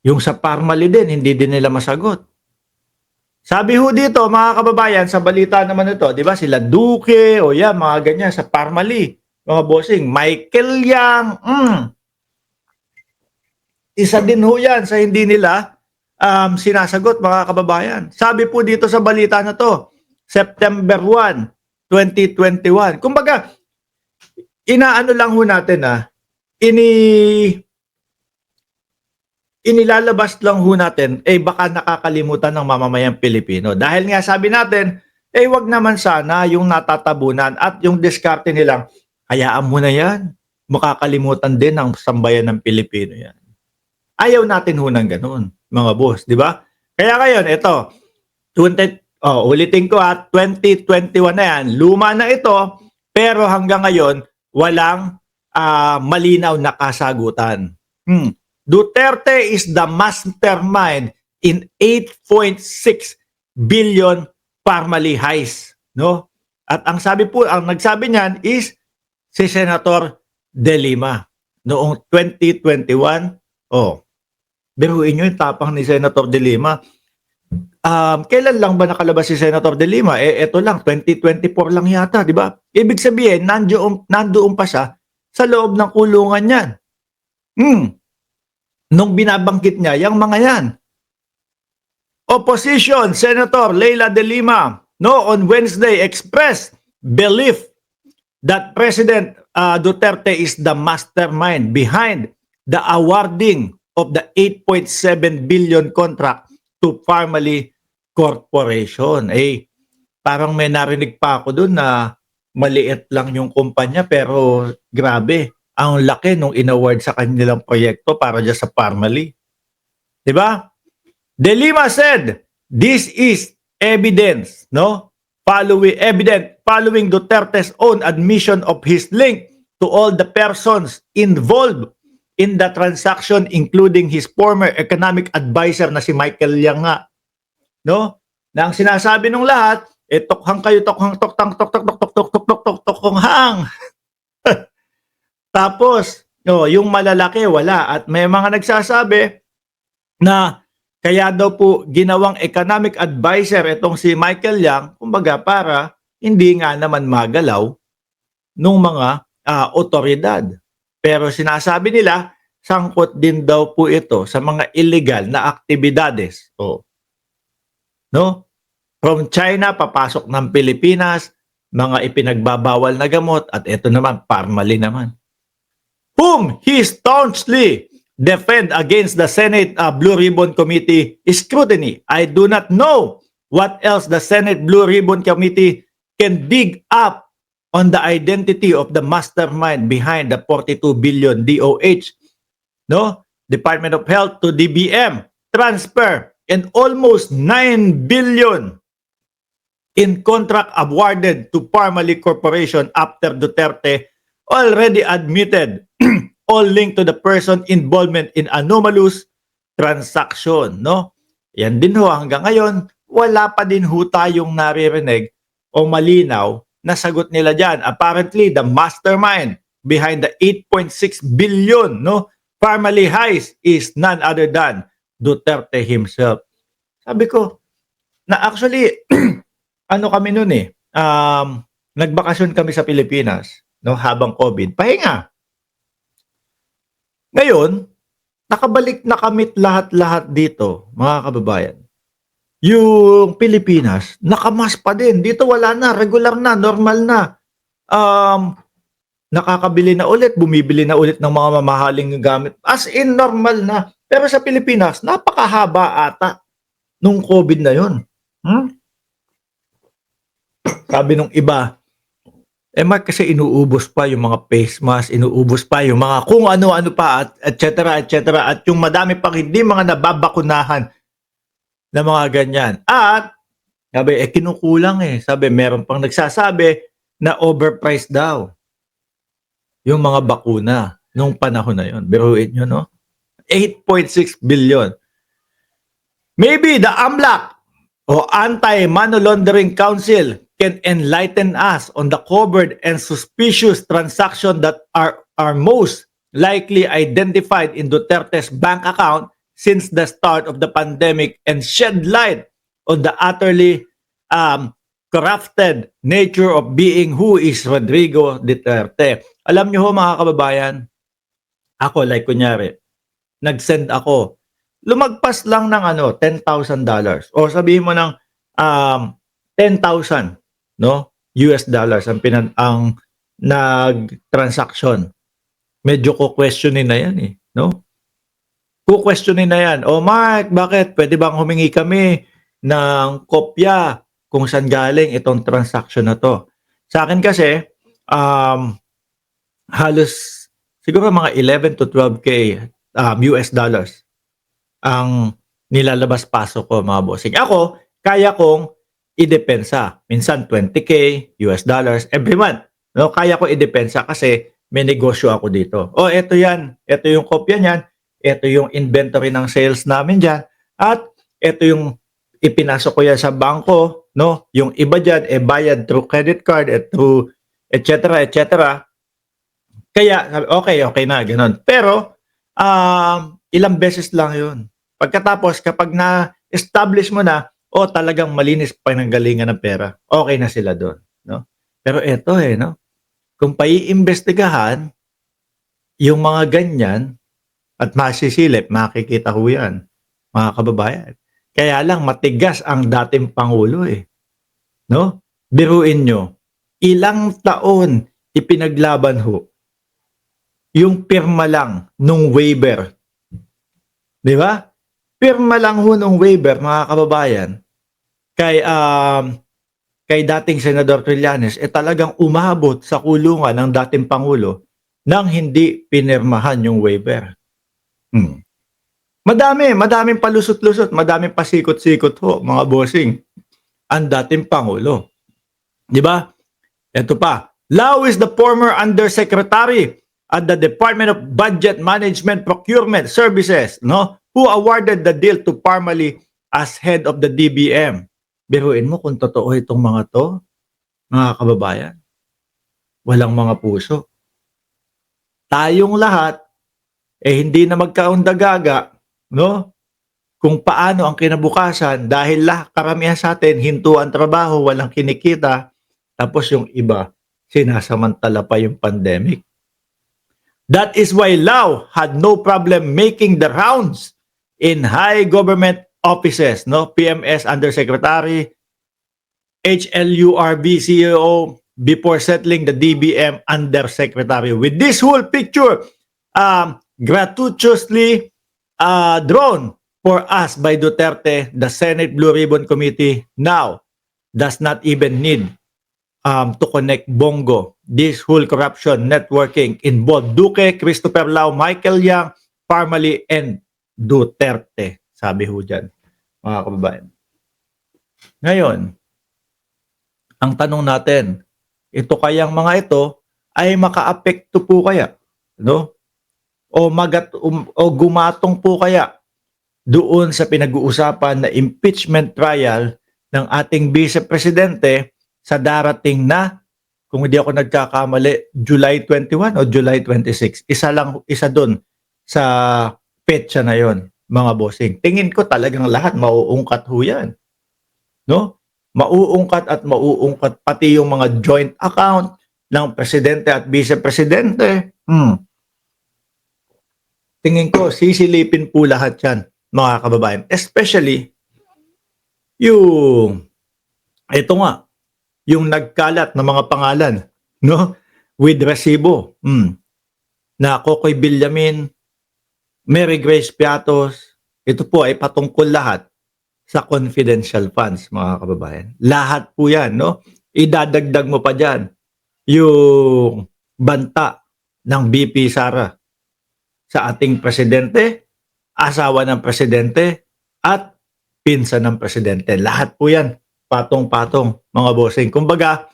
Yung sa Parmali din, hindi din nila masagot. Sabi ho dito, mga kababayan, sa balita naman ito, di ba, sila Duque, o yan, mga ganyan, sa Parmali, mga bossing, Michael Yang, isa din ho yan sa hindi nila sinasagot, mga kababayan. Sabi po dito sa balita na to, September 1, 2021. Kumbaga, inaano lang ho natin inilalabas lang ho natin, baka nakakalimutan ng mamamayang Pilipino. Dahil nga sabi natin, wag naman sana yung natatabunan at yung diskarte nilang, hayaan mo na yan. Makakalimutan din ng sambayan ng Pilipino yan. Ayaw natin ho ng ganun, mga boss, di ba? Kaya ngayon, ito, ulitin ko 2021 na yan, luma na ito, pero hanggang ngayon, walang malinaw na kasagutan. Duterte is the mastermind in 8.6 billion Parmali heist, no? At ang nagsabi niyan is si Senator De Lima noong 2021. Biruin nyo yung tapang ni Senator De Lima. Kailan lang ba nakalabas si Senator De Lima? Ito lang, 2024 lang yata, di ba? Ibig sabihin, nandoon pa siya sa loob ng kulungan niyan. Nung binabangkit niya, yung mga yan. Opposition Senator Leila De Lima, on Wednesday expressed belief that President Duterte is the mastermind behind the awarding of the 8.7 billion contract to Parmali Corporation. Parang may narinig pa ako doon na maliit lang yung kumpanya pero grabe, ang laki nung inaward sa kanilang proyekto para dyan sa Parmali. Diba? De Lima said, this is evidence, following Duterte's own admission of his link to all the persons involved in the transaction, including his former economic advisor na si Michael Yang nga. Na ang sinasabi ng lahat, tokhang kayo, tokhang toktang tokhang hang. Tapos, yung malalaki wala. At may mga nagsasabi na kaya daw po ginawang economic advisor itong si Michael Yang, kumbaga para hindi nga naman magalaw nung mga otoridad. Pero sinasabi nila, sangkot din daw po ito sa mga illegal na aktibidades. From China, papasok ng Pilipinas, mga ipinagbabawal na gamot, at ito naman, Parmali naman. Whom he staunchly defend against the Senate Blue Ribbon Committee scrutiny. I do not know what else the Senate Blue Ribbon Committee can dig up on the identity of the mastermind behind the 42 billion DOH, Department of Health to DBM transfer and almost 9 billion in contract awarded to Parmali Corporation after Duterte already admitted all linked to the person involvement in anomalous transaction, Yan din ho, hanggang ngayon, wala pa din ho tayong naririnig o malinaw na sagot nila dyan. Apparently, the mastermind behind the 8.6 billion, Parmali heist is none other than Duterte himself. Sabi ko, na actually, kami nun nagbakasyon kami sa Pilipinas, habang COVID, pahinga. Ngayon, nakabalik na kami lahat-lahat dito, mga kababayan. Yung Pilipinas, nakamas pa din. Dito wala na, regular na, normal na. Nakakabili na ulit, bumibili na ulit ng mga mamahaling gamit. As in, normal na. Pero sa Pilipinas, napakahaba ata nung COVID na yun. Sabi nung iba, Mark, kasi inuubos pa yung mga face mask, inuubos pa yung mga kung ano-ano pa, et cetera, et cetera. At yung madami pang hindi mga nababakunahan na mga ganyan. At, sabi, kinukulang Sabi, meron pang nagsasabi na overpriced daw yung mga bakuna nung panahon na yun. Biruin nyo, 8.6 billion. Maybe the AMLAC o Anti-Money Laundering Council can enlighten us on the covered and suspicious transactions that are most likely identified in Duterte's bank account, since the start of the pandemic and shed light on the utterly corrupted nature of being who is Rodrigo Duterte. Alam niyo ho mga kababayan, ako like kunyari, nag-send ako, lumagpas lang ng $10,000 o sabihin mo ng 10,000 no US dollars ang nag-transaction. Medyo ko-questionin na yan no? Ku-questionin na yan. O Mark, bakit? Pwede bang humingi kami ng kopya kung saan galing itong transaction na to? Sa akin kasi, halos siguro mga 11 to 12K US dollars ang nilalabas-pasok ko mga bossing. Ako, kaya kong idepensa. Minsan 20K US dollars every month. No? Kaya ko idepensa kasi may negosyo ako dito. O eto yan. Eto yung kopya niyan. Eto yung inventory ng sales namin dyan. At eto yung ipinasok ko yan sa bangko. No? Yung iba dyan, bayad through credit card, through etc. etc. Kaya, okay na, ganun. Pero, ilang beses lang yun. Pagkatapos, kapag na-establish mo na, talagang malinis pananggalingan ng pera, okay na sila doon. No? Pero eto no? Kung paiimbestigahan, yung mga ganyan, at masisilip, makikita ho yan, mga kababayan. Kaya lang, matigas ang dating Pangulo No? Biruin nyo, ilang taon ipinaglaban ho yung pirma lang nung waiver. Di ba? Pirma lang ho nung waiver, mga kababayan, kay dating Senador Trillanes, talagang umabot sa kulungan ng dating Pangulo nang hindi pinirmahan yung waiver. Madaming palusot-lusot, madaming pasikot-sikot ho, mga bossing, ang dating Pangulo. Di ba? Ito pa, Lau is the former Undersecretary at the Department of Budget Management Procurement Services, no? Who awarded the deal to Parmali as head of the DBM. Biruin mo kung totoo itong mga to, mga kababayan. Walang mga puso. Tayong lahat, hindi na magkaundagaga, no? Kung paano ang kinabukasan dahil karamihan sa atin, hinto ang trabaho, walang kinikita, tapos yung iba, sinasamantala pa yung pandemic. That is why Lau had no problem making the rounds in high government offices, no? PMS Undersecretary, HLURB CEO before settling the DBM Undersecretary. With this whole picture gratuitously drawn for us by Duterte, the Senate Blue Ribbon Committee now does not even need to connect Bongo. This whole corruption networking involved Duque, Christopher Lau, Michael Yang, Parmali, and Duterte. Sabi ho dyan, mga kababayan. Ngayon, ang tanong natin, ito kayang mga ito ay makaapekto po kaya? No? O gumatong po kaya doon sa pinag-uusapan na impeachment trial ng ating Vice Presidente sa darating na, kung hindi ako nagkakamali, July 21 o July 26. Isa doon sa petsa na yon, mga bossing. Tingin ko talagang lahat mauungkat ho yan. No? Mauungkat at mauungkat pati yung mga joint account ng presidente at vice-presidente. Tingin ko, sisilipin po lahat yan, mga kababayan. Especially, ito nga, yung nagkalat ng mga pangalan, no? With resibo. Na Kokoy Villamin, Mary Grace Piatos, ito po ay patungkol lahat sa confidential funds, mga kababayan. Lahat po yan, no? Idadagdag mo pa dyan yung banta ng BP Sara sa ating presidente, asawa ng presidente, at pinsan ng presidente. Lahat po yan, patong-patong, mga bossing. Kumbaga,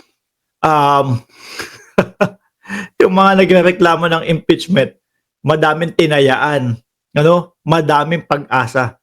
yung mga nagrereklamo ng impeachment, madaming tinayaan, madaming pag-asa